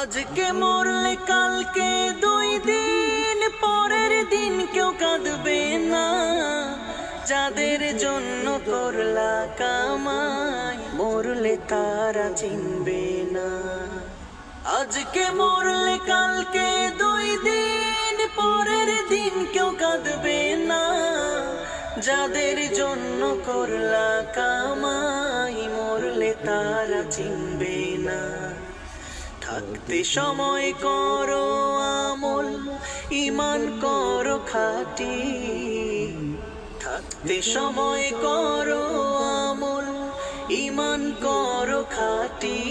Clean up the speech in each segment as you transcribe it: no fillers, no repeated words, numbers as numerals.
আজকে মরলে কালকে 2 দিন পরের দিন কেউ কাঁদবে না। যাদের জন্য করলা কামাই মরলে তারা চিনবে না। আজকে মরলে কালকে 2 দিন পরের দিন কেউ কাঁদবে না। যাদের জন্য করলা কামাই মরলে তারা চিনবে না। থাকতে সময় করো আমল, ঈমান করো খাঁটি। থাকতে সময় করো আমল, ঈমান করো খাঁটি।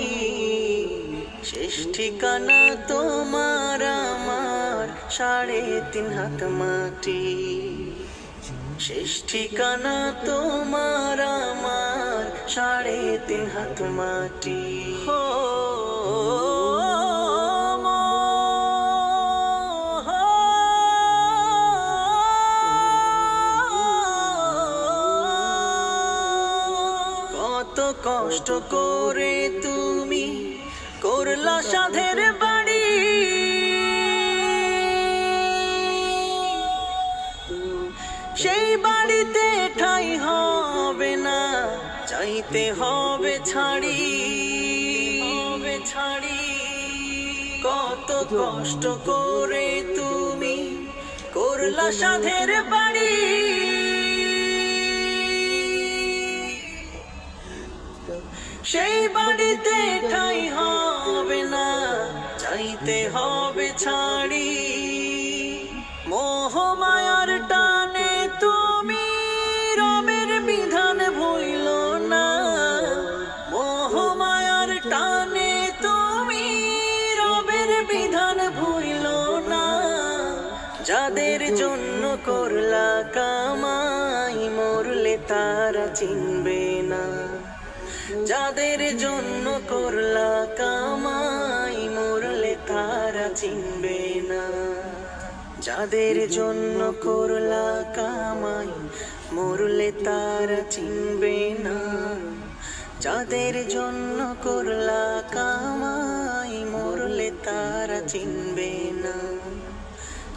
শেষ ঠিকানা তোমার আমার 3.5 হাত মাটি। শেষ ঠিকানা তোমার আমার 3.5 হাত মাটি। কত কষ্ট করে তুমি করলা সাধের বাড়ি। সেই বাড়িতে ঠাঁই হবে না, চাইতে হবে ছাড়ি। কত কষ্ট করে তুমি করলা সাধের বাড়ি। সেই বাড়িতে ঠাঁই হবে না, চাইতে হবে ছাড়ি। মোহ মায়ার টানে তুমি রবের বিধান ভুইলো না। মোহ মায়ার টানে তুমি রবের বিধান ভুইলো না। যাদের জন্য করলা কামাই মরলে তারা চিনবে না। যাদের জন্য করলা কামাই মরলে তারা চিনবে না। যাদের জন্য করলা কামাই মরলে তারা চিনবে না। যাদের জন্য করলা কামাই মরলে তারা চিনবে না।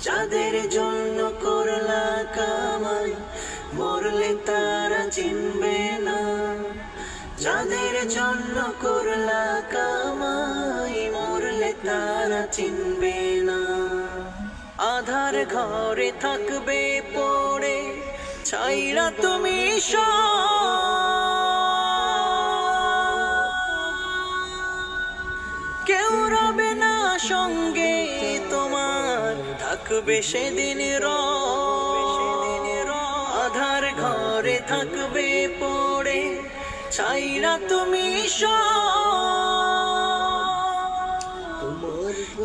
যাদের জন্য করলা কামাই মরলে তারা চিনবে না। যাদের জন্য করলা কামাই মরলে তারা চিনবে না। আধার ঘরে থাকবে পড়ে ছাইরা তুমি কেউ রবে না সঙ্গে তোমার, থাকবে সেদিন আধার ঘরে থাকবে পড়ে ছাইরা তুমি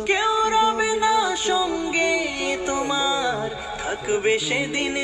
কেউ রবে না সঙ্গে তোমার, থাকবে সেদিন